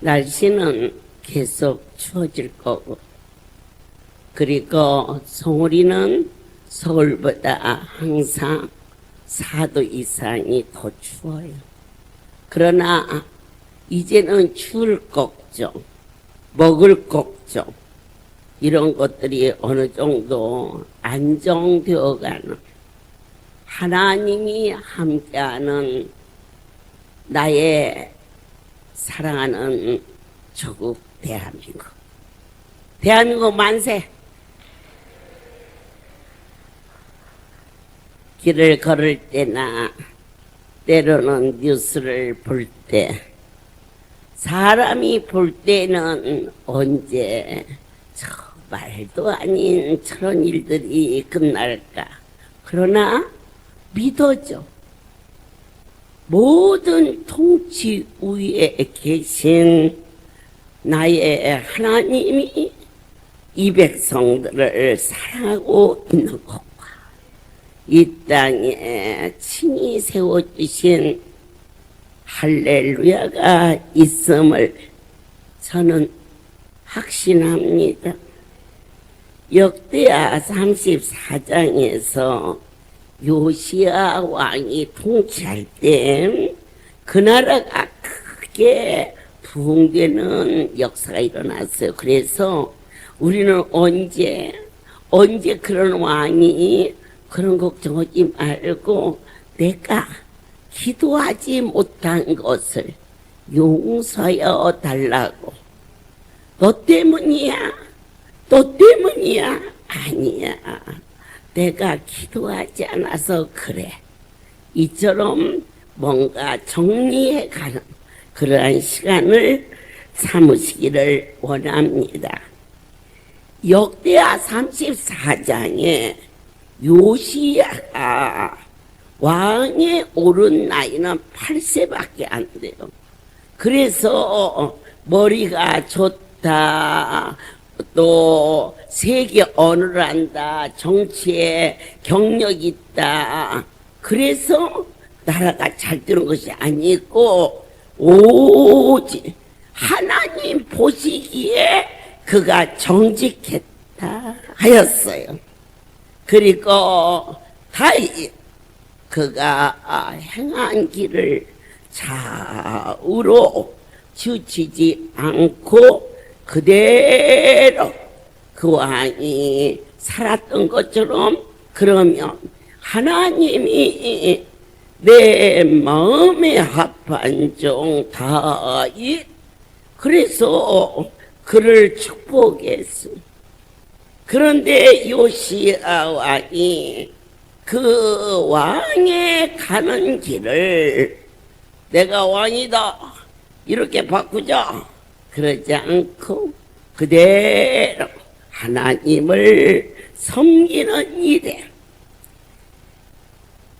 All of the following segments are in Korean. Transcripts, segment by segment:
날씨는 계속 추워질 거고, 그리고 서울이는 서울보다 항상 4도 이상이 더 추워요. 그러나 이제는 추울 걱정, 먹을 걱정, 이런 것들이 어느 정도 안정되어 가는, 하나님이 함께하는 나의 사랑하는 조국 대한민국. 대한민국 만세! 길을 걸을 때나 때로는 뉴스를 볼 때, 사람이 볼 때는 언제 저 말도 아닌 저런 일들이 끝날까? 그러나 믿어져. 모든 통치 위에 계신 나의 하나님이 이 백성들을 사랑하고 있는 것과 이 땅에 친히 세워주신 할렐루야가 있음을 저는 확신합니다. 역대하 34장에서 요시야 왕이 통치할 때 그 나라가 크게 부흥되는 역사가 일어났어요. 그래서 우리는 언제 그런 왕이 그런 걱정하지 말고 내가 기도하지 못한 것을 용서하여 달라고. 너 때문이야. 아니야. 내가 기도하지 않아서 그래. 이처럼 뭔가 정리해가는 그러한 시간을 삼으시기를 원합니다. 역대하 34장에 요시야가 왕에 오른 나이는 8세밖에 안 돼요. 그래서 머리가 좋다, 또 세계 언어를 한다, 정치에 경력이 있다, 그래서 나라가 잘 되는 것이 아니고 오직 하나님 보시기에 그가 정직했다 하였어요. 그리고 다이 그가 행한 길을 좌우로 치우치지 않고 그대로 그 왕이 살았던 것처럼, 그러면 하나님이 내 마음에 합한 종 다윗, 그래서 그를 축복했습니다. 그런데 요시야 왕이 그 왕에 가는 길을 내가 왕이다 이렇게 바꾸자 그러지 않고 그대로 하나님을 섬기는 일에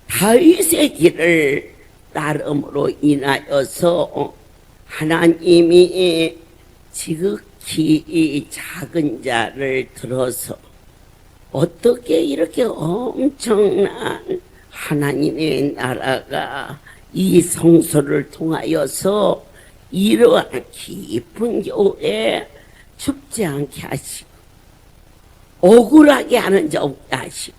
다윗의 길을 따름으로 인하여서 하나님이 지극히 이 작은 자를 들어서 어떻게 이렇게 엄청난 하나님의 나라가 이 성소를 통하여서 이러한 깊은 겨울에 춥지 않게 하시고 억울하게 하는 자 없게 하시고,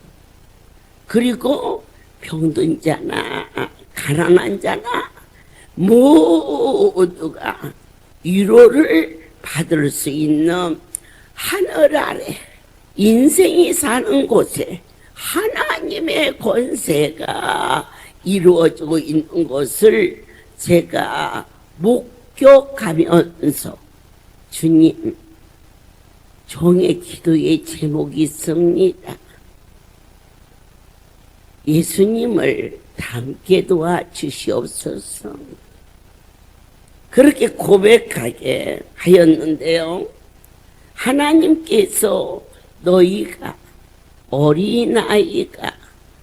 그리고 병든 자나 가난한 자나 모두가 위로를 받을 수 있는 하늘 아래 인생이 사는 곳에 하나님의 권세가 이루어지고 있는 것을 제가 목격하면서 주님, 종의 기도의 제목이 있습니다. 예수님을 닮게 도와주시옵소서. 그렇게 고백하게 하였는데요, 하나님께서 너희가 어린아이가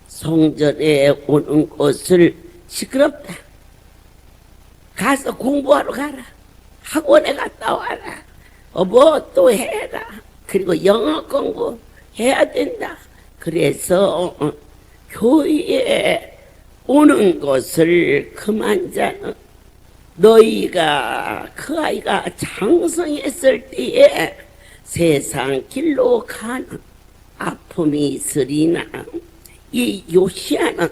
성전에 오는 것을 시끄럽다, 가서 공부하러 가라, 학원에 갔다 와라, 뭐 또 해라, 그리고 영어 공부 해야 된다. 그래서 교회에 오는 것을 그만 자는 너희가 그 아이가 장성했을 때에 세상 길로 가는 아픔이 있으리나 이 요시야는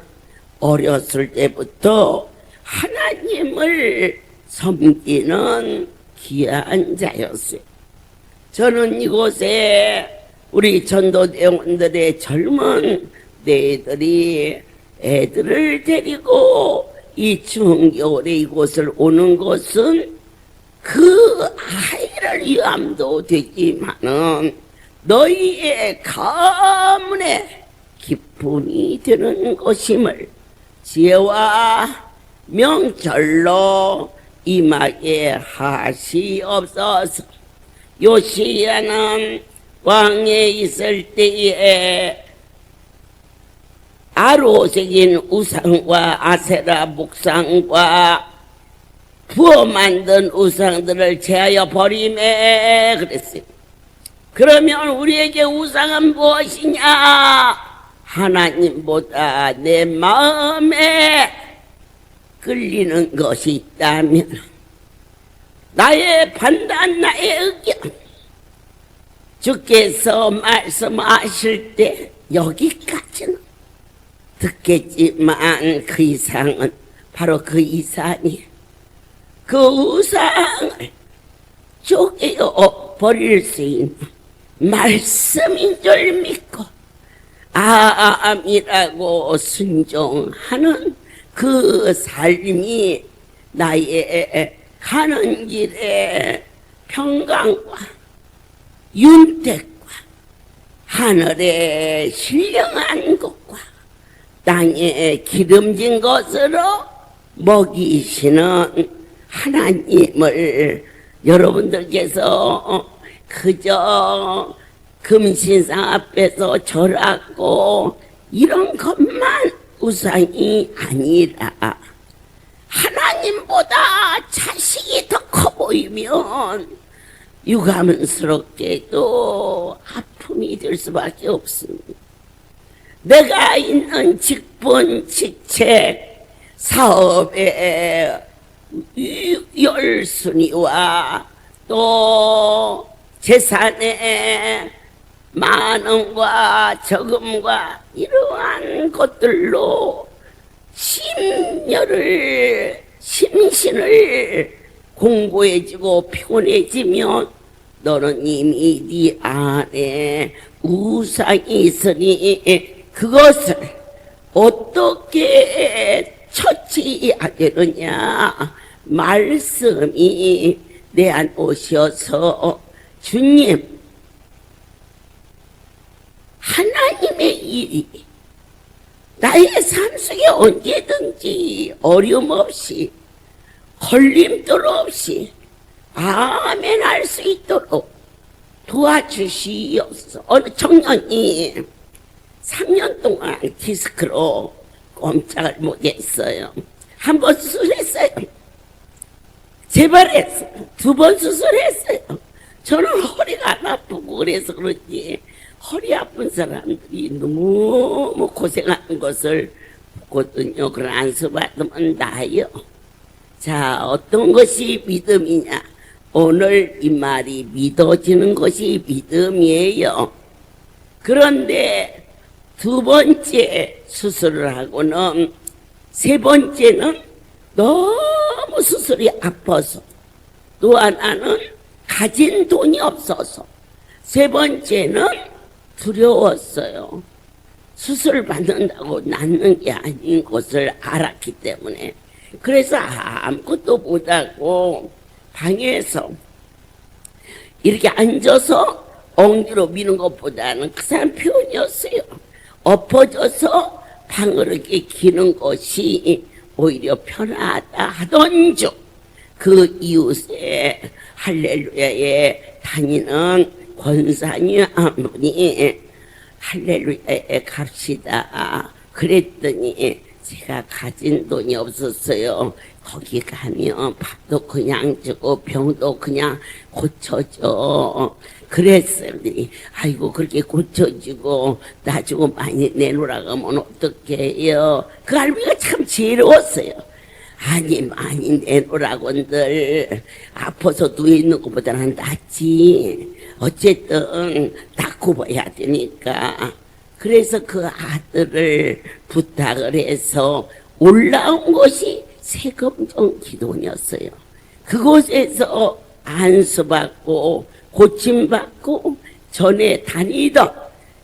어렸을 때부터 하나님을 섬기는 귀한 자였어요. 저는 이곳에 우리 전도대원들의 젊은 애들을 데리고 이 추운 겨울에 이곳을 오는 것은 그 아이를 위함도 되지만은 너희의 가문의 기쁨이 되는 것임을 지혜와 명절로 임하게 하시옵소서. 요시야는 왕에 있을 때에 아로색인 우상과 아세라 목상과 부어 만든 우상들을 제하여 버리매 그랬어요. 그러면 우리에게 우상은 무엇이냐? 하나님보다 내 마음에 끌리는 것이 있다면 나의 판단, 나의 의견, 주께서 말씀하실 때 여기까지는 듣겠지만 그 이상은 바로 그 이상이 그 우상을 쪼개어 버릴 수 있는 말씀인 줄 믿고 암이라고 순종하는 그 삶이 나의 가는 길에 평강과 윤택과 하늘의 신령한 것과 땅에 기름진 것으로 먹이시는 하나님을 여러분들께서 그저 금신상 앞에서 절하고 이런 것만 우상이 아니라 하나님보다 자식이 더 커 보이면 유감스럽게도 아픔이 될 수밖에 없습니다. 내가 있는 직분, 직책, 사업의 열순위와 또 재산의 많음과 적음과 이러한 것들로 심신을 공고해지고 피곤해지면 너는 이미 네 안에 우상이 있으니 그것을 어떻게 처치하겠느냐. 말씀이 내 안 오셔서 주님 하나님의 일이 나의 삶 속에 언제든지 어려움 없이 걸림돌 없이 아멘 할 수 있도록 도와주시옵소서. 어느 청년이 3년 동안 디스크로 꼼짝을 못했어요. 한 번 수술했어요. 재발했어요. 2번 수술했어요. 저는 허리가 안 아프고 그래서 그런지 허리 아픈 사람들이 너무 고생하는 것을 보거든요. 그런 안수받으면 나아요. 자, 어떤 것이 믿음이냐? 오늘 이 말이 믿어지는 것이 믿음이에요. 그런데 2번째 수술을 하고는 3번째는 너무 수술이 아파서, 또 하나는 가진 돈이 없어서, 3번째는 두려웠어요. 수술 받는다고 낫는 게 아닌 것을 알았기 때문에. 그래서 아무것도 못하고 방에서 이렇게 앉아서 엉덩이로 미는 것보다는 그 사람 표현이었어요. 엎어져서 방을 이렇게 기는 것이 오히려 편하다 하던 중 그 이웃에 할렐루야에 다니는 권사님 한 분이 할렐루야에 갑시다 그랬더니 제가 가진 돈이 없었어요. 거기 가면 밥도 그냥 주고 병도 그냥 고쳐줘 그랬더니 아이고 그렇게 고쳐주고 놔주고 많이 내놓으라고 하면 어떡해요. 그 할머니가 참 지혜로웠어요. 아니 많이 내놓으라곤들 아파서 누워있는 것보다는 낫지. 어쨌든 낳고 봐야 되니까. 그래서 그 아들을 부탁을 해서 올라온 것이 세금정 기도원이었어요. 그곳에서 안수받고 고침받고 전에 다니던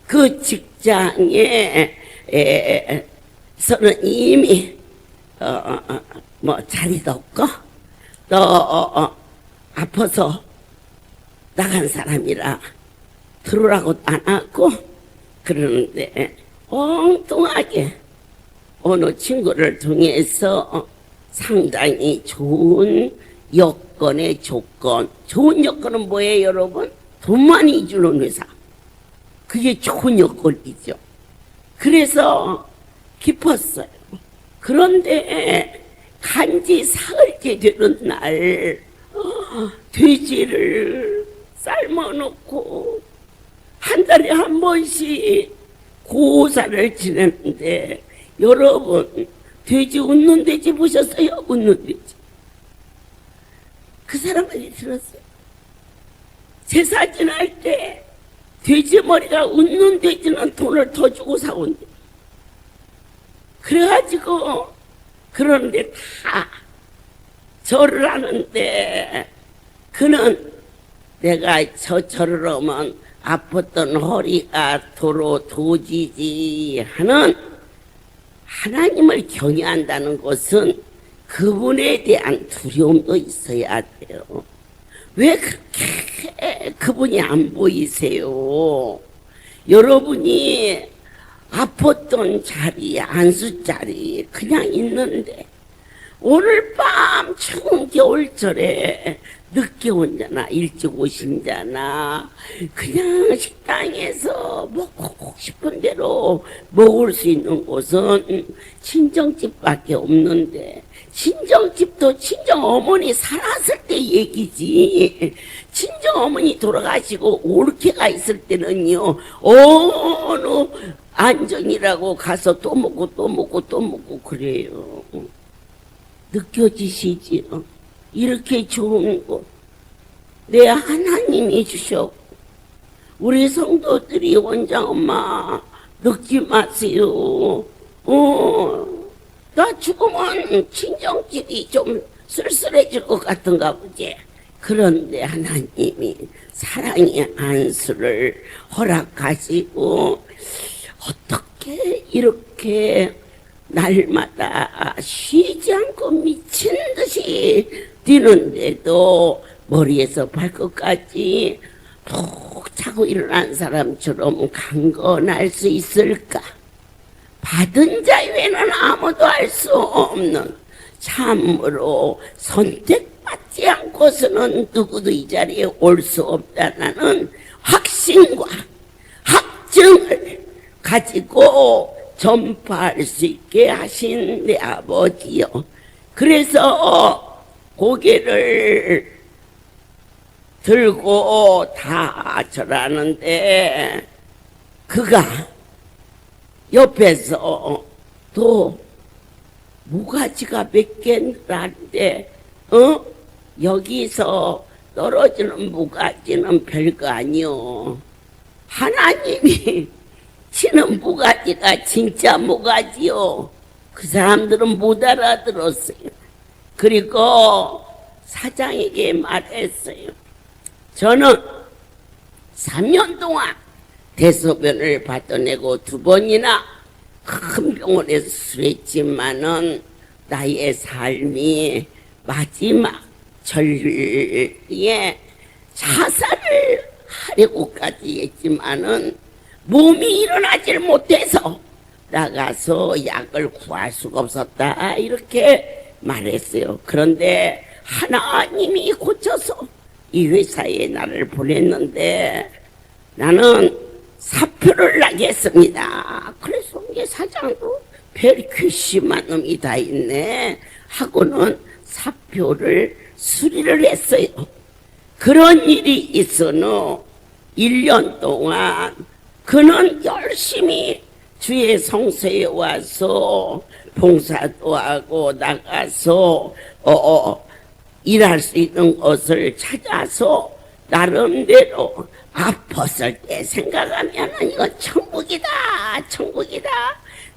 그 직장에 서는 이미 뭐 자리도 없고 또 아파서 나간 사람이라 들어오라고 안 하고 그러는데 엉뚱하게 어느 친구를 통해서 상당히 좋은 여건의 조건, 좋은 여건은 뭐예요 여러분? 돈 많이 주는 회사. 그게 좋은 여건이죠. 그래서 기뻤어요. 그런데 간지 사흘째 되는 날 돼지를 삶아놓고 한 달에 한 번씩 고사를 지내는데 여러분 돼지 웃는 돼지 보셨어요? 웃는 돼지. 그 사람한테 들었어요. 제사 지날 때 돼지 머리가 웃는 돼지는 돈을 더 주고 사온대. 그래가지고 그런데 다 절을 하는데 그는 내가 저 절을 하면 아팠던 허리가 도로 도지지 하는 하나님을 경외한다는 것은 그분에 대한 두려움도 있어야 돼요. 왜 그렇게 그분이 안 보이세요? 여러분이 아팠던 자리, 안수 자리 그냥 있는데 오늘 밤 추운 겨울철에 늦게 온 자나 일찍 오신 자나 그냥 식당에서 먹고 싶은 대로 먹을 수 있는 곳은 친정집밖에 없는데 친정집도 친정어머니 살았을 때 얘기지 친정어머니 돌아가시고 올케가 있을 때는요 어느 안정이라고 가서 또 먹고 또 먹고 또 먹고 그래요. 느껴지시지요? 이렇게 좋은 곳 내 하나님이 주셨고 우리 성도들이 원장 엄마 늙지 마세요. 나 죽으면 친정집이 좀 쓸쓸해질 것 같은가 보지. 그런데 하나님이 사랑의 안수를 허락하시고 어떻게 이렇게 날마다 쉬지 않고 미친 듯이 뛰는데도 머리에서 발끝까지 푹 자고 일어난 사람처럼 강건할 수 있을까? 받은 자 외에는 아무도 알 수 없는 참으로 선택받지 않고서는 누구도 이 자리에 올 수 없다는 확신과 확증을 가지고 전파할 수 있게 하신 내 아버지요. 그래서 고개를 들고 다 절하는데 그가 옆에서 또 모가지가 몇 개라는데 여기서 떨어지는 모가지는 별거 아니요. 하나님이 치는 모가지가 진짜 모가지요. 그 사람들은 못 알아들었어요. 그리고 사장에게 말했어요. 저는 3년 동안 대소변을 받아내고 2번이나 큰 병원에서 수했지만은 나의 삶이 마지막 전리에 자살을 하려고까지 했지만은 몸이 일어나질 못해서 나가서 약을 구할 수가 없었다 이렇게 말했어요. 그런데 하나님이 고쳐서 이 회사에 나를 보냈는데 나는 사표를 나게 했습니다. 그래서 이게 사장도 별 괘씸한 놈이 다 있네 하고는 사표를 수리를 했어요. 그런 일이 있어는 1년 동안 그는 열심히 주의 성소에 와서 봉사도 하고 나가서 일할 수 있는 곳을 찾아서 나름대로 아팠을 때 생각하면 이건 천국이다, 천국이다.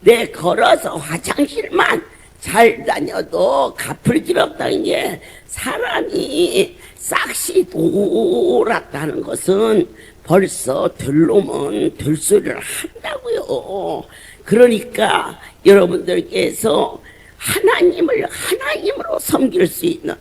내 걸어서 화장실만 잘 다녀도 갚을 길 없다는 게 사람이 싹시 돌았다는 것은 벌써 들놈은 들소리를 한다고요. 그러니까 여러분들께서 하나님을 하나님으로 섬길 수 있는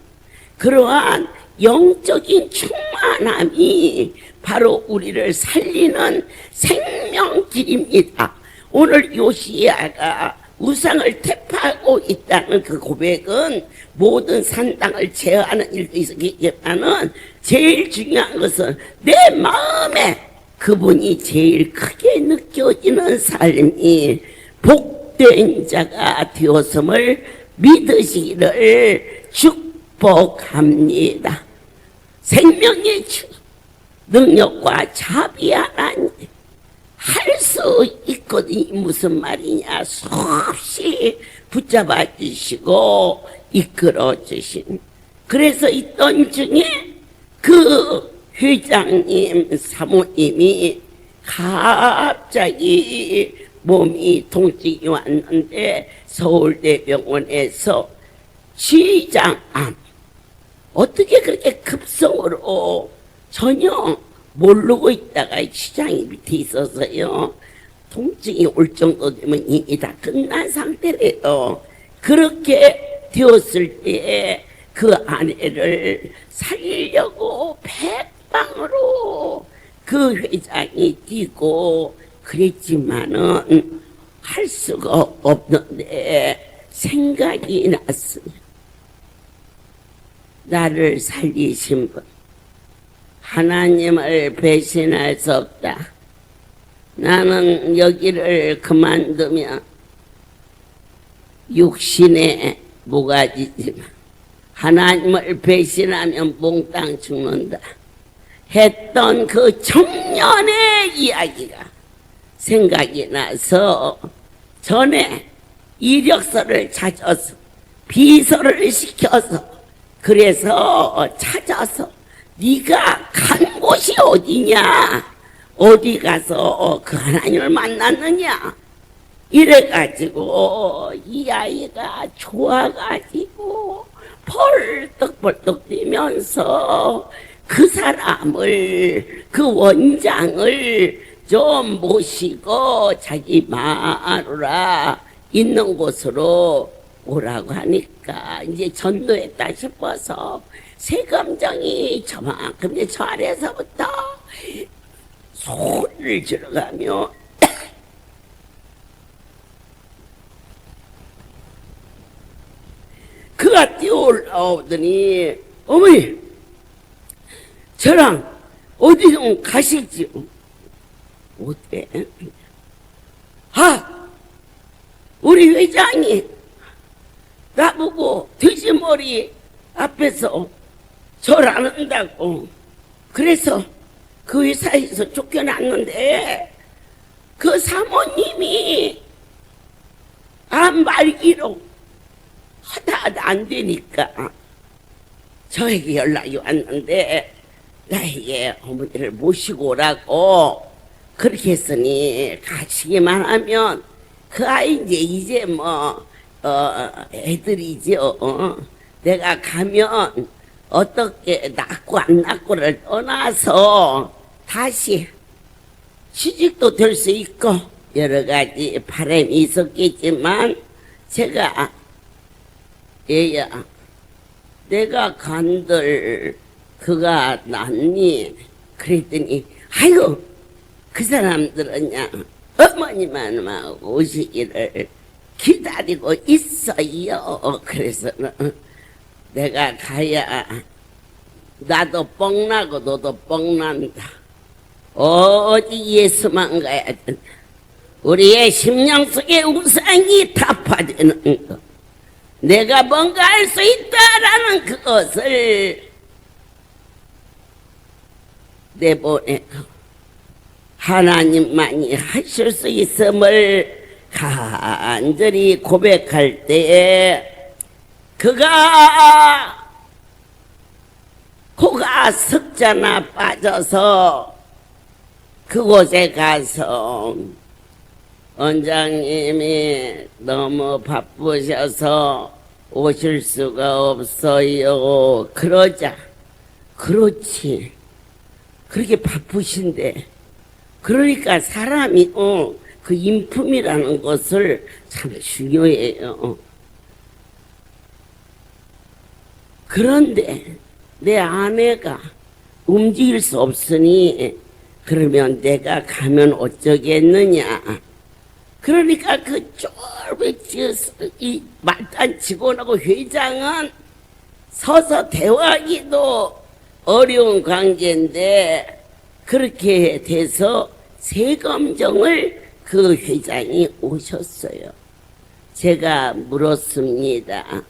그러한 영적인 충만함이 바로 우리를 살리는 생명길입니다. 오늘 요시야가 우상을 퇴파하고 있다는 그 고백은 모든 산당을 제어하는 일도 있었겠지만은 제일 중요한 것은 내 마음에 그분이 제일 크게 느껴지는 삶이 복된 자가 되었음을 믿으시기를 축복합니다. 생명의 주 능력과 자비 하나님 할 수 있거든요. 무슨 말이냐, 수없이 붙잡아 주시고 이끌어 주신. 그래서 있던 중에 그 회장님 사모님이 갑자기 몸이 통증이 왔는데 서울대병원에서 시장암, 어떻게 그렇게 급성으로 전혀 모르고 있다가 시장이 밑에 있어서요, 통증이 올 정도 되면 이미 다 끝난 상태래요. 그렇게 되었을 때 그 아내를 살리려고 백방으로 그 회장이 뛰고 그랬지만은 할 수가 없는데 생각이 났습니다. 나를 살리신 분, 하나님을 배신할 수 없다. 나는 여기를 그만두면 육신의 모가지지만 하나님을 배신하면 몽땅 죽는다 했던 그 청년의 이야기가 생각이 나서 전에 이력서를 찾아서 비서를 시켜서 그래서 찾아서 네가 간 곳이 어디냐, 어디 가서 그 하나님을 만났느냐, 이래가지고 이 아이가 좋아가지고 벌떡벌떡 뛰면서 그 사람을, 그 원장을 좀 모시고 자기 마누라 있는 곳으로 오라고 하니까 이제 전도했다 싶어서 새 감정이 저만큼 이제 저 아래서부터 소리를 지르가며 그가 뛰어올라오더니 어머니 저랑 어디 좀 가시지요. 어때? 우리 회장이 나보고 돼지머리 앞에서 절 안 한다고 그래서 그 회사에서 쫓겨났는데 그 사모님이 암 말기로 하다 안 되니까 저에게 연락이 왔는데 나에게 어머니를 모시고 오라고 그렇게 했으니 가시기만 하면 그 아이 이제 뭐 애들이죠. 내가 가면 어떻게 낳고 안 낳고를 떠나서 다시 취직도 될 수 있고 여러 가지 바람이 있었겠지만 제가 얘야 내가 간들 그가 낫니? 그랬더니 아이고 그 사람들은요 어머니만 오시기를 기다리고 있어요. 그래서는 내가 가야 나도 뻥나고 너도 뻥난다. 어디 예수만 가야 된다. 우리의 심령 속에 우상이 타파되는 것, 내가 뭔가 할 수 있다라는 그것을 내보내고 하나님만이 하실 수 있음을 간절히 고백할 때에 그가 코가 석자나 빠져서 그곳에 가서 원장님이 너무 바쁘셔서 오실 수가 없어요. 그러자 그렇지 그렇게 바쁘신데 그러니까 사람이 그 인품이라는 것을 참 중요해요. 그런데 내 아내가 움직일 수 없으니 그러면 내가 가면 어쩌겠느냐. 그러니까 그 이 말단 직원하고 회장은 서서 대화하기도 어려운 관계인데 그렇게 돼서 세검정을 그 회장이 오셨어요. 제가 물었습니다.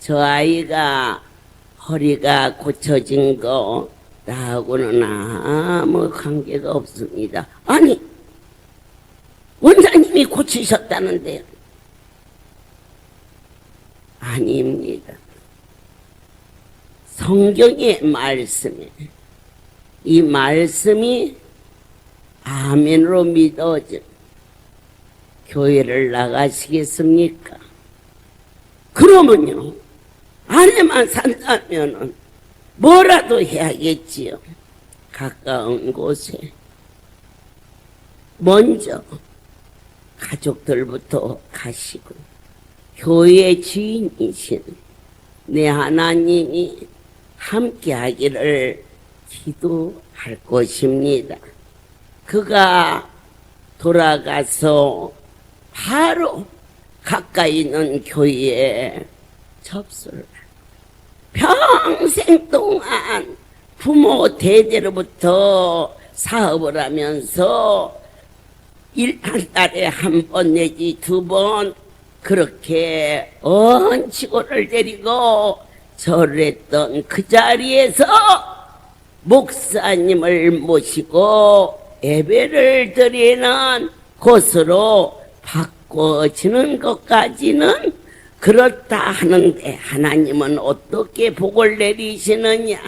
저 아이가 허리가 고쳐진 거 나하고는 아무 관계가 없습니다. 아니 원장님이 고치셨다는데요. 아닙니다. 성경의 말씀에 이 말씀이 아멘으로 믿어져 교회를 나가시겠습니까? 그러면요 아내만 산다면은 뭐라도 해야겠지요. 가까운 곳에 먼저 가족들부터 가시고 교회의 주인이신 내 하나님이 함께 하기를 기도할 것입니다. 그가 돌아가서 바로 가까이 있는 교회에 접수를 평생 동안 부모 대대로부터 사업을 하면서 한 달에 한 번 내지 두 번 그렇게 언치고를 데리고 절을 했던 그 자리에서 목사님을 모시고 예배를 드리는 곳으로 바꿔지는 것까지는 그렇다 하는데 하나님은 어떻게 복을 내리시느냐.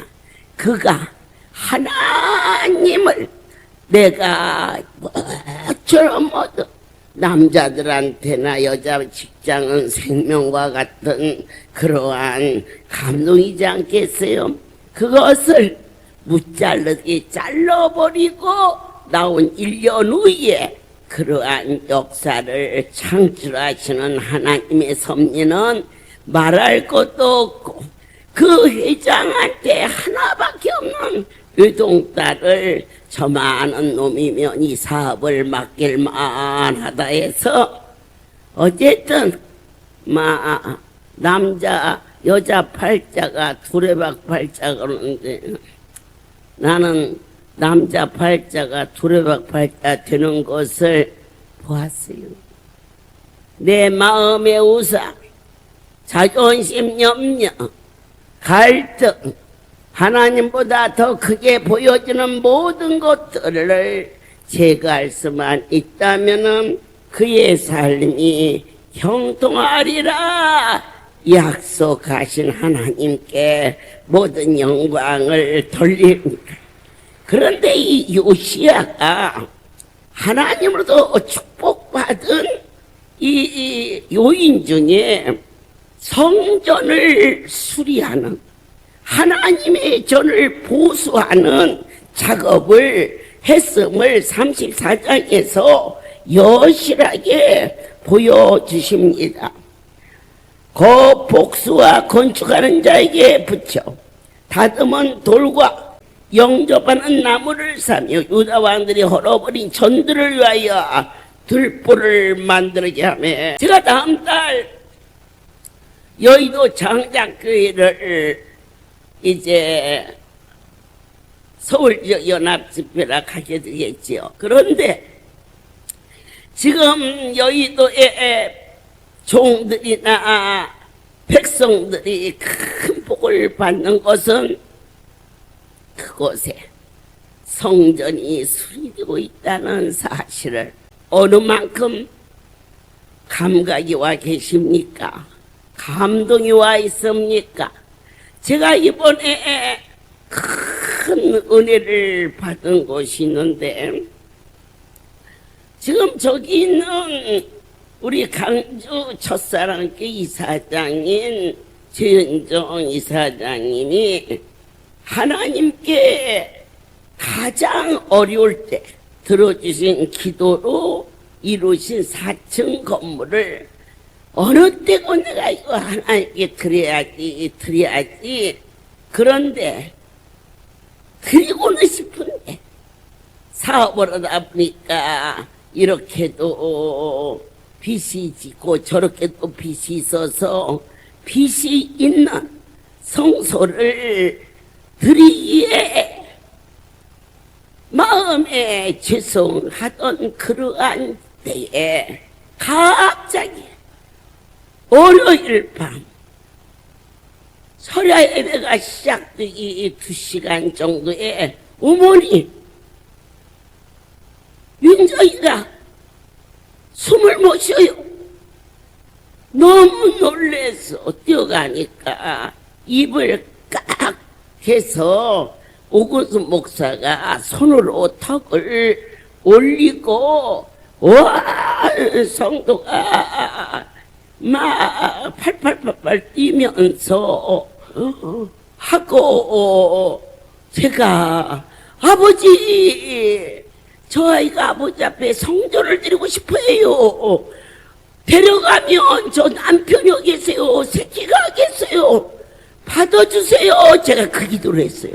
그가 하나님을 내가 뭐처럼 모두 남자들한테나 여자 직장은 생명과 같은 그러한 감동이지 않겠어요? 그것을 무자르게 잘라버리고 나온 1년 후에 그러한 역사를 창출하시는 하나님의 섭리는 말할 것도 없고 그 회장한테 하나밖에 없는 외동딸을 저 많은 놈이면 이 사업을 맡길만 하다 해서 어쨌든 남자 여자 팔자가 두레박 팔자 그러는데 나는 남자 팔자가 두레박 팔자 되는 것을 보았어요. 내 마음의 우상, 자존심 염려, 갈등, 하나님보다 더 크게 보여지는 모든 것들을 제거할 수만 있다면 그의 삶이 형통하리라 약속하신 하나님께 모든 영광을 돌립니다. 그런데 이 요시야가 하나님으로도 축복받은 이 요인 중에 성전을 수리하는 하나님의 전을 보수하는 작업을 했음을 34장에서 여실하게 보여주십니다. 그 복수와 건축하는 자에게 붙여 다듬은 돌과 영접하는 나무를 사며 유다 왕들이 헐어버린 전들을 위하여 들보를 만들게 하며 제가 다음 달 여의도 장작교회를 이제 서울 연합집회라 가게 되겠지요. 그런데 지금 여의도에 종들이나 백성들이 큰 복을 받는 것은 그곳에 성전이 수리되고 있다는 사실을 어느 만큼 감각이 와 계십니까? 감동이 와 있습니까? 제가 이번에 큰 은혜를 받은 곳이 있는데, 지금 저기 있는 우리 강주 첫사랑교회 이사장인 최은정 이사장님이 하나님께 가장 어려울 때 들어주신 기도로 이루신 4층 건물을 어느 때고 내가 이거 하나님께 드려야지. 그런데 드리고는 싶은데 사업을 하다 보니까 이렇게도 빚이 지고 저렇게 또 빚이 있어서 빚이 있는 성소를 드리기에 마음에 죄송하던 그러한 때에 갑자기 월요일 밤 설야 예배가 시작되기 2시간 정도에 어머니 윤정이가 숨을 못 쉬어요. 너무 놀래서 뛰어가니까 입을 깍 해서 오근수 목사가 손으로 턱을 올리고 와 성도가 막 팔팔팔팔 뛰면서 하고 제가 아버지 저 아이가 아버지 앞에 성전을 드리고 싶어요. 데려가면 저 남편이 계세요. 새끼가 계세요. 받아주세요. 제가 그 기도를 했어요.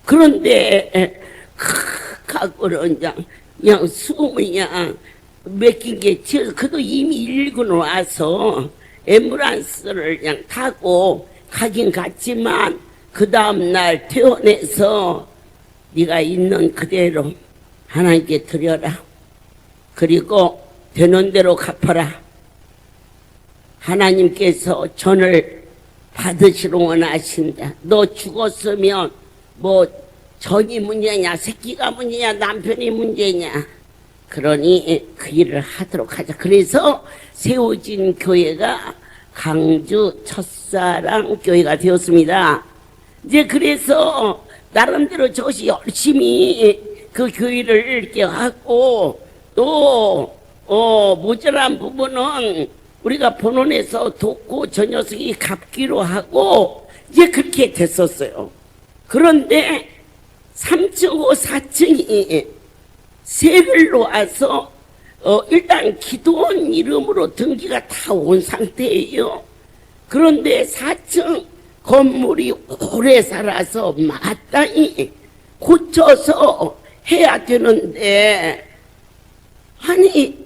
그런데 각오는 그냥 숨을 그냥 맡긴 게 지어서 그도 이미 119는 와서 앰뷸런스를 그냥 타고 가긴 갔지만 그 다음날 퇴원해서 네가 있는 그대로 하나님께 드려라. 그리고 되는 대로 갚아라. 하나님께서 전을 받으시러 원하신다. 너 죽었으면 뭐 전이 문제냐 새끼가 문제냐 남편이 문제냐. 그러니 그 일을 하도록 하자. 그래서 세워진 교회가 강주 첫사랑 교회가 되었습니다. 이제 그래서 나름대로 저것이 열심히 그 교회를 이렇게 하고 또 모자란 부분은 우리가 본원에서 돕고 저 녀석이 갚기로 하고 이제 그렇게 됐었어요. 그런데 3층하고 4층이 세를 놓아서 일단 기도원 이름으로 등기가 다 온 상태예요. 그런데 4층 건물이 오래 살아서 마땅히 고쳐서 해야 되는데, 아니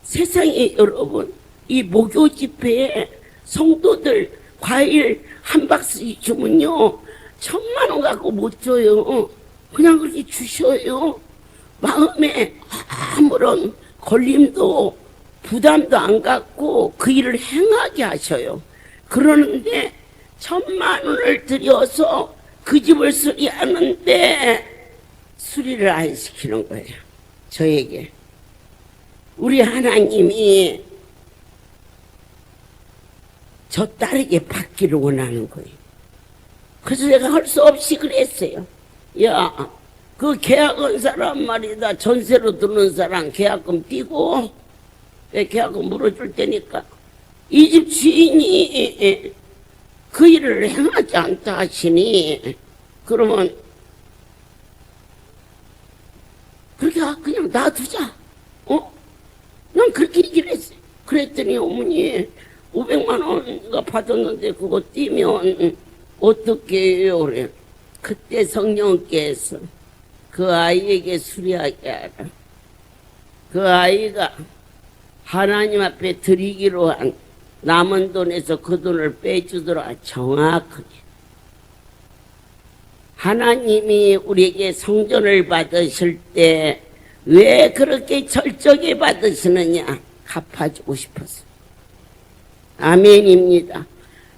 세상에 여러분, 이 목요 집회에 성도들 과일 한 박스씩 주면요 1,000만 원 갖고 못 줘요. 그냥 그렇게 주셔요. 마음에 아무런 걸림도 부담도 안 갖고 그 일을 행하게 하셔요. 그러는데 1,000만 원을 들여서 그 집을 수리하는데 수리를 안 시키는 거예요. 저에게. 우리 하나님이 저 딸에게 받기를 원하는 거예요. 그래서 제가 할 수 없이 그랬어요. 야, 그 계약한 사람 말이다. 전세로 두는 사람 계약금 띄고 계약금 물어줄 테니까 이 집 주인이 그 일을 행하지 않다 하시니 그러면 그렇게 그냥 놔두자. 난 그렇게 얘기를 했어요. 그랬더니 어머니 500만 원가 받았는데 그거 띄면 어떻게 해요? 그래. 그때 성령께서 그 아이에게 수리하게 하라. 그 아이가 하나님 앞에 드리기로 한 남은 돈에서 그 돈을 빼주도록 정확하게. 하나님이 우리에게 성전을 받으실 때 왜 그렇게 철저하게 받으시느냐? 갚아주고 싶어서. 아멘입니다.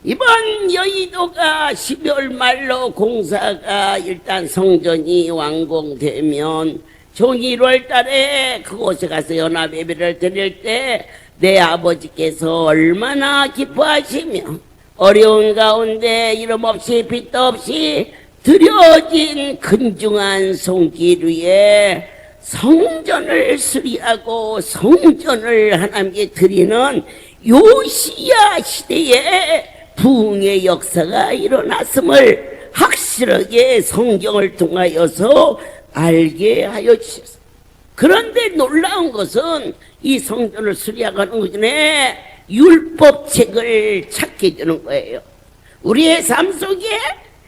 이번 여의도가 12월 말로 공사가 일단 성전이 완공되면 종 1월 달에 그곳에 가서 연합예배를 드릴 때 내 아버지께서 얼마나 기뻐하시며 어려운 가운데 이름 없이 빚도 없이 드려진 근중한 손길 위에 성전을 수리하고 성전을 하나님께 드리는 요시야 시대에 부흥의 역사가 일어났음을 확실하게 성경을 통하여서 알게 하여 주셨습니다. 그런데 놀라운 것은 이 성전을 수리하는 전에 율법책을 찾게 되는 거예요. 우리의 삶 속에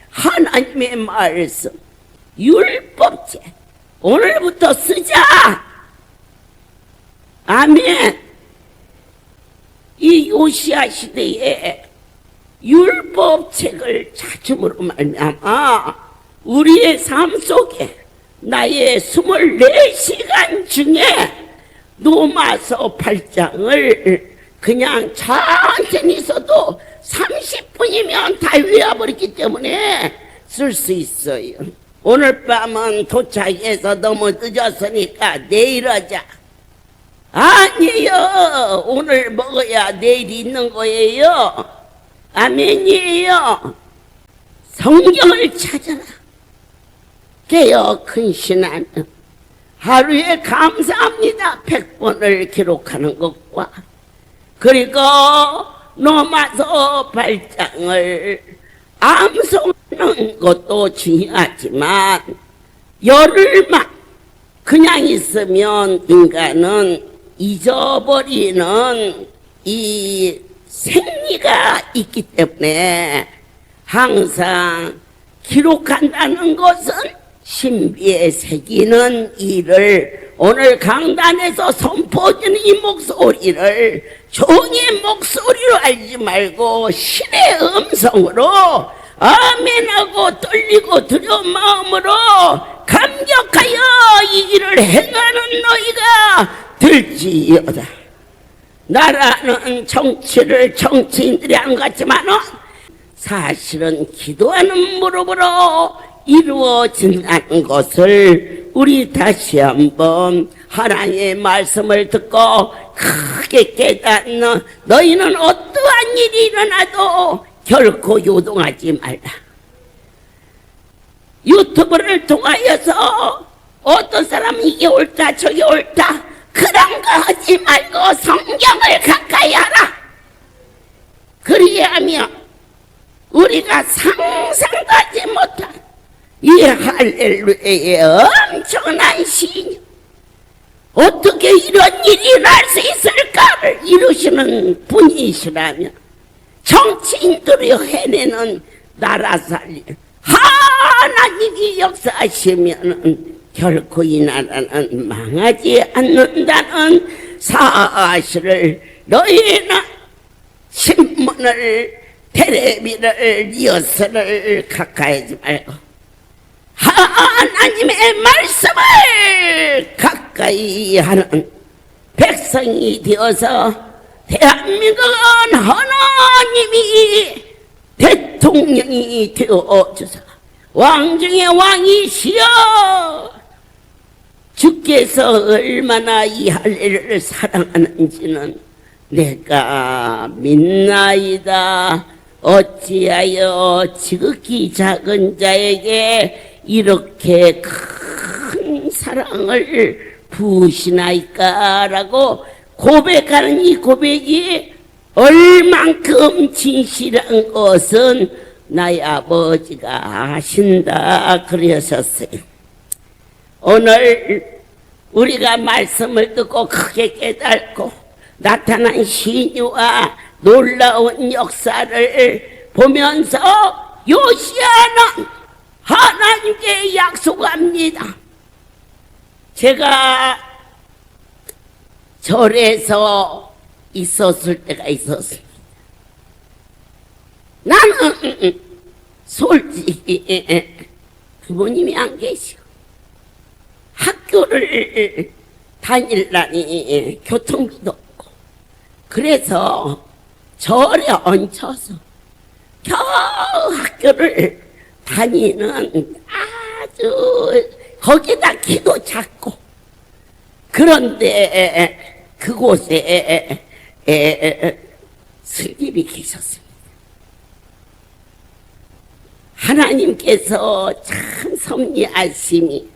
하나님의 말씀, 율법책 오늘부터 쓰자. 아멘. 이 요시야 시대에 율법책을 찾음으로 말미암아 우리의 삶 속에 나의 24시간 중에 로마서 8장을 그냥 천천히 써도 30분이면 다 외워버렸기 때문에 쓸 수 있어요. 오늘 밤은 도착해서 너무 늦었으니까 내일 하자. 아니에요. 오늘 먹어야 내일 있는 거예요. 아멘이에요. 성경을 찾아라. 깨어 큰 신앙. 하루에 감사합니다 100번을 기록하는 것과 그리고 로마서 8장을 암송하는 것도 중요하지만 열흘만 그냥 있으면 인간은 잊어버리는 이 생리가 있기 때문에 항상 기록한다는 것은 신비에 새기는 일을 오늘 강단에서 선포하는 이 목소리를 종의 목소리로 알지 말고 신의 음성으로 아멘하고 떨리고 두려운 마음으로 감격하여 이 일을 행하는 너희가 될지어다. 나라는 정치를 정치인들이 하는 것 같지만은 사실은 기도하는 무릎으로 이루어진다는 것을 우리 다시 한번 하나님의 말씀을 듣고 크게 깨닫는 너희는 어떠한 일이 일어나도 결코 요동하지 말라. 유튜브를 통하여서 어떤 사람은 이게 옳다 저게 옳다 그런 거 하지 말고 성경을 가까이 하라. 그리하면 우리가 상상도 하지 못한 이 할렐루야의 엄청난 신이 어떻게 이런 일이 일어날 수 있을까를 이루시는 분이시라면 정치인들이 해내는 나라 살림 하나님이 역사하시면 결코 이 나라는 망하지 않는다는 사실을 너희는 신문을 텔레비를 뉴스를 가까이 하지 말고 하나님의 말씀을 가까이 하는 백성이 되어서 대한민국은 하나님이 대통령이 되어주사 왕 중에 왕이시여 주께서 얼마나 이 할례를 사랑하는지는 내가 믿나이다. 어찌하여 지극히 작은 자에게 이렇게 큰 사랑을 부으시나이까라고 고백하는 이 고백이 얼만큼 진실한 것은 나의 아버지가 아신다 그러셨어요. 오늘 우리가 말씀을 듣고 크게 깨닫고 나타난 신유와 놀라운 역사를 보면서 요시야는 하나님께 약속합니다. 제가 절에서 있었을 때가 있었습니다. 나는 솔직히 부모님이 안 계시고 학교를 다닐라니 교통비도 없고 그래서 절에 얹혀서 겨우 학교를 다니는 아주 거기다 키도 작고 그런데 그곳에 스님이 계셨습니다. 하나님께서 참 섭리하심이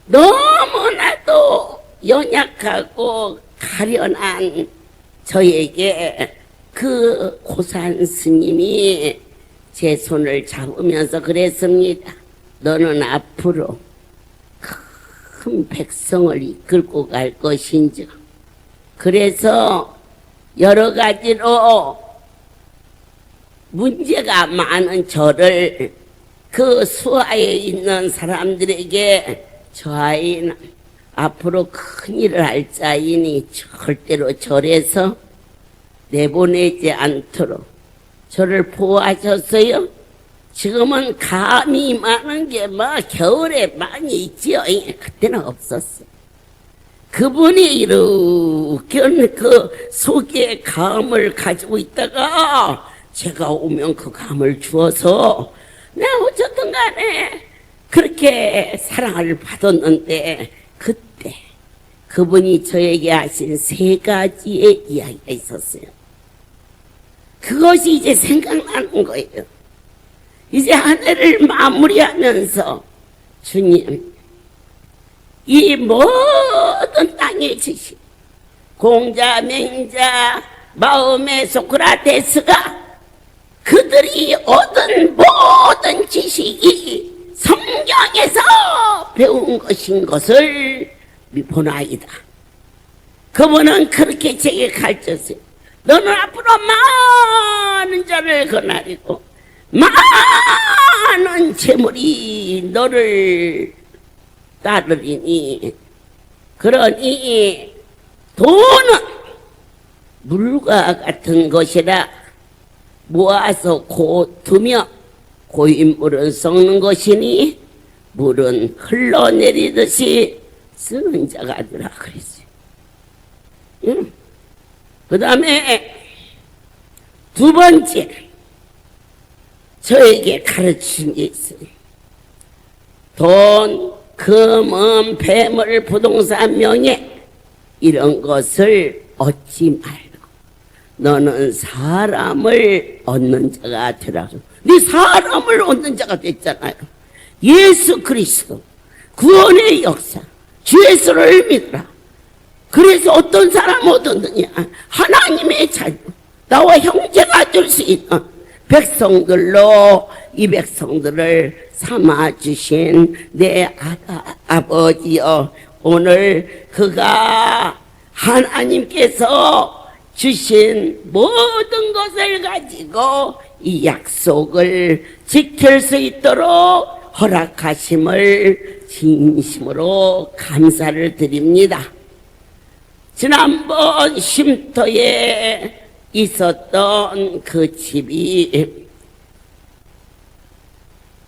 너무나도 연약하고 가련한 저에게 그 고산 스님이 제 손을 잡으면서 그랬습니다. 너는 앞으로 큰 백성을 이끌고 갈 것인지. 그래서 여러 가지로 문제가 많은 저를 그 수하에 있는 사람들에게 저 아이는 앞으로 큰일을 할 자이니 절대로 절에서 내보내지 않도록 저를 보호하셨어요. 지금은 감이 많은 게 겨울에 많이 있지요. 그때는 없었어요. 그분이 이렇게 그 속에 감을 가지고 있다가 제가 오면 그 감을 주어서 내가 어쨌든 간에 그렇게 사랑을 받았는데 그때 그분이 저에게 하신 3가지의 이야기가 있었어요. 그것이 이제 생각나는 거예요. 이제 한 해를 마무리하면서 주님, 이 모든 땅의 지식, 공자, 맹자, 마음의 소크라테스가 그들이 얻은 모든 지식이 성경에서 배운 것인 것을 보나이다. 그분은 그렇게 제게 가르쳤어요. 너는 앞으로 많은 자를 거느리고 많은 재물이 너를 따르리니 그러니 돈은 물과 같은 것이라 모아서 두며 고인물은 썩는 것이니 물은 흘러내리듯이 쓰는 자가 되라 그랬어요. 그 다음에 2번째 저에게 가르친 게 있어요. 돈, 금, 은, 폐물, 부동산, 명예 이런 것을 얻지 말고 너는 사람을 얻는 자가 되라고. 네 사람을 얻는 자가 됐잖아요. 예수 그리스도 구원의 역사 주 예수를 믿으라. 그래서 어떤 사람 얻었느냐? 하나님의 자녀 나와 형제가 될 수 있는 백성들로 이 백성들을 삼아주신 내 아버지여, 오늘 그가 하나님께서 주신 모든 것을 가지고 이 약속을 지킬 수 있도록 허락하심을 진심으로 감사를 드립니다. 지난번 쉼터에 있었던 그 집이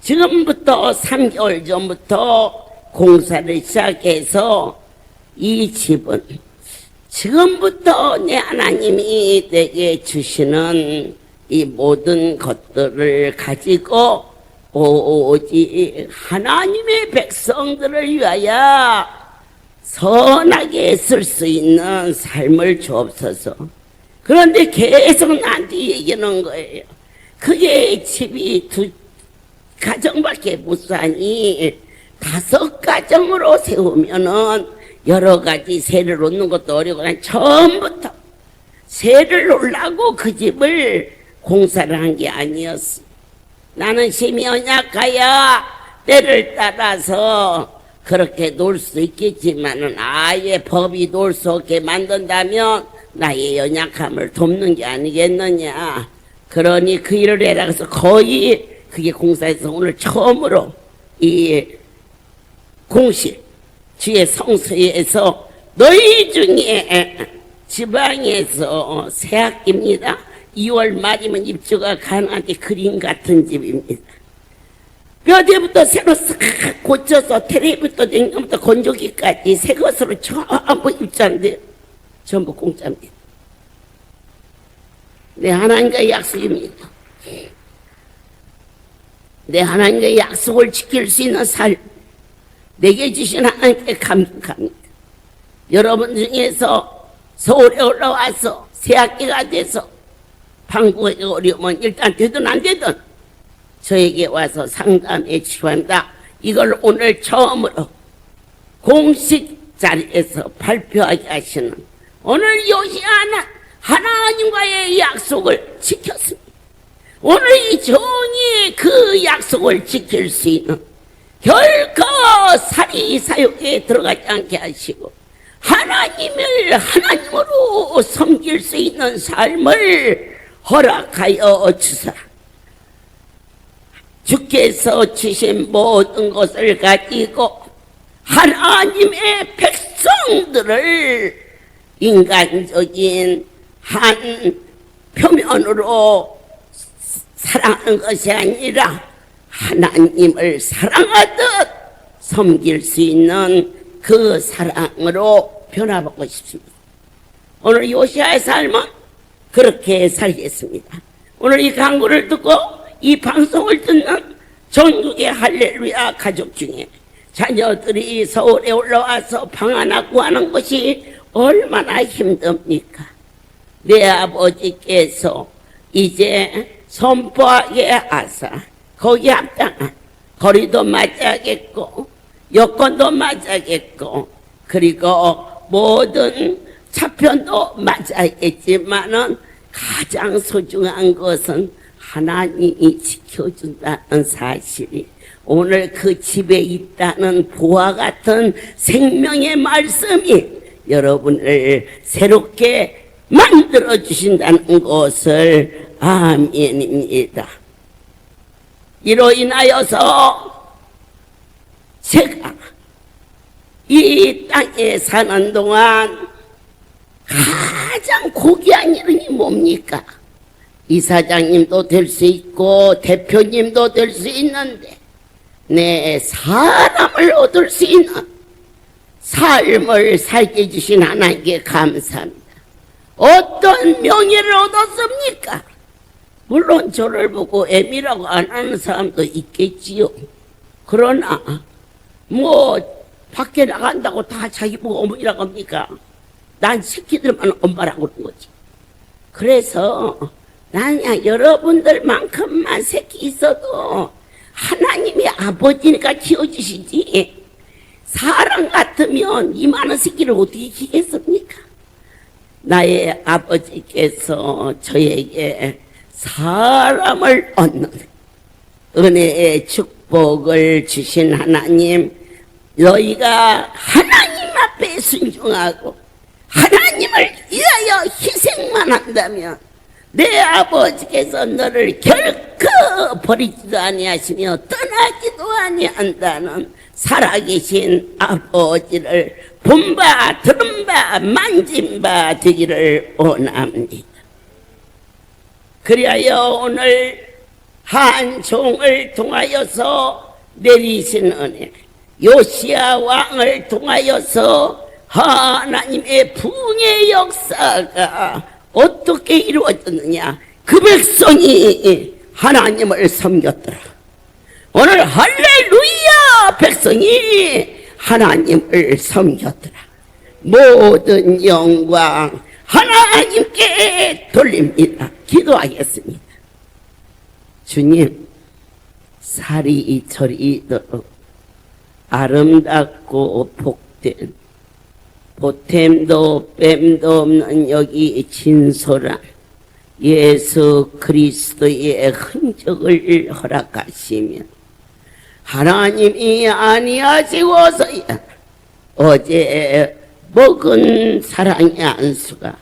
지금부터 3개월 전부터 공사를 시작해서 이 집은 지금부터 내 하나님이 내게 주시는 이 모든 것들을 가지고 오직 하나님의 백성들을 위하여 선하게 쓸 수 있는 삶을 주옵소서. 그런데 계속 나한테 얘기하는 거예요. 그게 집이 2가정밖에 못 사니 5가정으로 세우면은 여러 가지 세를 놓는 것도 어려고 그냥 처음부터 세를 놓으려고 그 집을 공사를 한 게 아니었어. 나는 심히 연약하여 때를 따라서 그렇게 놓을 수 있겠지만은 아예 법이 놓을 수 없게 만든다면 나의 연약함을 돕는 게 아니겠느냐. 그러니 그 일을 해라. 그래서 거의 그게 공사에서 오늘 처음으로 이 공식 주의 성서에서 너희 중에 지방에서 새학기입니다. 2월 말이면 입주가 가능한데 그림 같은 집입니다. 뼈대부터 새로 싹 고쳐서 테레부터 냉장부터 건조기까지 새 것으로 전부 입주한데 전부 공짜입니다. 네, 하나님과의 약속입니다. 내 하나님의 약속을 지킬 수 있는 삶, 내게 주신 하나님께 감격합니다. 여러분 중에서 서울에 올라와서 새학기가 돼서 방법이 어려우면 일단 되든 안 되든 저에게 와서 상담해 주시기 바랍니다. 이걸 오늘 처음으로 공식 자리에서 발표하게 하시는 오늘 요시아는 하나님과의 약속을 지켰습니다. 오늘 이 정의 그 약속을 지킬 수 있는 결코 살이 사욕에 들어가지 않게 하시고 하나님을 하나님으로 섬길 수 있는 삶을 허락하여 주사 주께서 주신 모든 것을 가지고 하나님의 백성들을 인간적인 한 표면으로 사랑하는 것이 아니라 하나님을 사랑하듯 섬길 수 있는 그 사랑으로 변화받고 싶습니다. 오늘 요시아의 삶은 그렇게 살겠습니다. 오늘 이 강구를 듣고 이 방송을 듣는 전국의 할렐루야 가족 중에 자녀들이 서울에 올라와서 방 하나 구하는 것이 얼마나 힘듭니까? 내 아버지께서 이제 선포하게 하사 거기 합당한 거리도 맞아야겠고 여건도 맞아야겠고 그리고 모든 차편도 맞아야겠지만은 가장 소중한 것은 하나님이 지켜준다는 사실이 오늘 그 집에 있다는 보화 같은 생명의 말씀이 여러분을 새롭게 만들어 주신다는 것을 아멘입니다. 이로 인하여서 제가 이 땅에 사는 동안 가장 고귀한 일이 뭡니까? 이사장님도 될 수 있고 대표님도 될 수 있는데 내 사람을 얻을 수 있는 삶을 살게 주신 하나님께 감사합니다. 어떤 명예를 얻었습니까? 물론 저를 보고 애미라고 안 하는 사람도 있겠지요. 그러나 뭐 밖에 나간다고 다 자기 보고 어머니라고 합니까? 난 새끼들만 엄마라고 그러는 거지. 그래서 난 여러분들만큼만 새끼 있어도 하나님이 아버지니까 키워주시지 사람 같으면 이 많은 새끼를 어떻게 키우겠습니까? 나의 아버지께서 저에게 사람을 얻는 은혜의 축복을 주신 하나님, 너희가 하나님 앞에 순종하고 하나님을 위하여 희생만 한다면 내 아버지께서 너를 결코 버리지도 아니하시며 떠나지도 아니한다는 살아계신 아버지를 본바 들은바 만진바 되기를 원합니다. 그리하여 오늘 한 종을 통하여서 내리신 은혜, 요시아 왕을 통하여서 하나님의 부흥의 역사가 어떻게 이루어졌느냐? 그 백성이 하나님을 섬겼더라. 오늘 할렐루야! 백성이 하나님을 섬겼더라. 모든 영광 하나님께 돌립니다. 기도하겠습니다. 주님, 살이 저리도록 아름답고 복된 보탬도 뺨도 없는 여기 진솔한 예수 그리스도의 흔적을 허락하시며 하나님이 아니하시고서야 어제 먹은 사랑의 안수가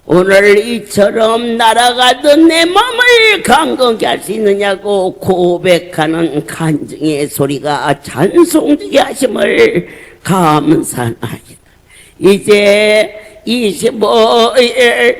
오늘 이처럼 날아가던 내 마음을 강건케 할 수 있느냐고 고백하는 간증의 소리가 찬송되게 하심을 감사합니다. 이제 25일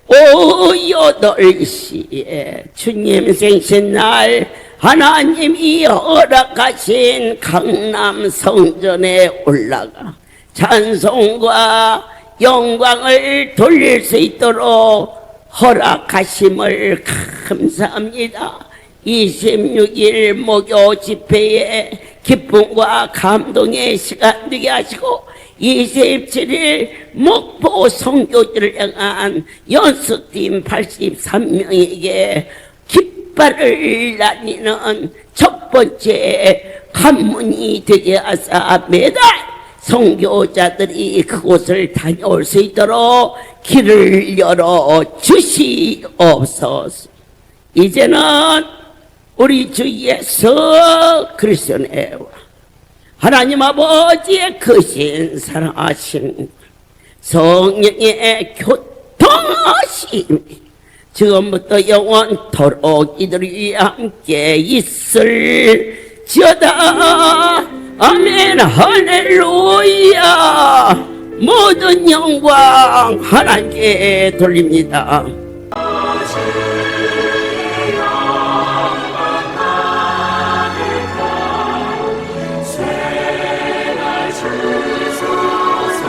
오후 8시에 주님 생신날 하나님이 허락하신 강남 성전에 올라가 찬송과 영광을 돌릴 수 있도록 허락하심을 감사합니다. 26일 목요 집회에 기쁨과 감동의 시간 되게 하시고 27일 목포 선교지를 향한 연수팀 83명에게 깃발을 날리는 첫 번째 관문이 되게 하사 매달 선교자들이 그곳을 다녀올 수 있도록 길을 열어 주시옵소서. 이제는 우리 주 예수 그리스도의 하나님 아버지의 크신 사랑하신 성령의 교통하심 지금부터 영원토록 이들이 함께 있을지어다. 아멘. 할렐루야. 모든 영광 하나님께 돌립니다. 주소서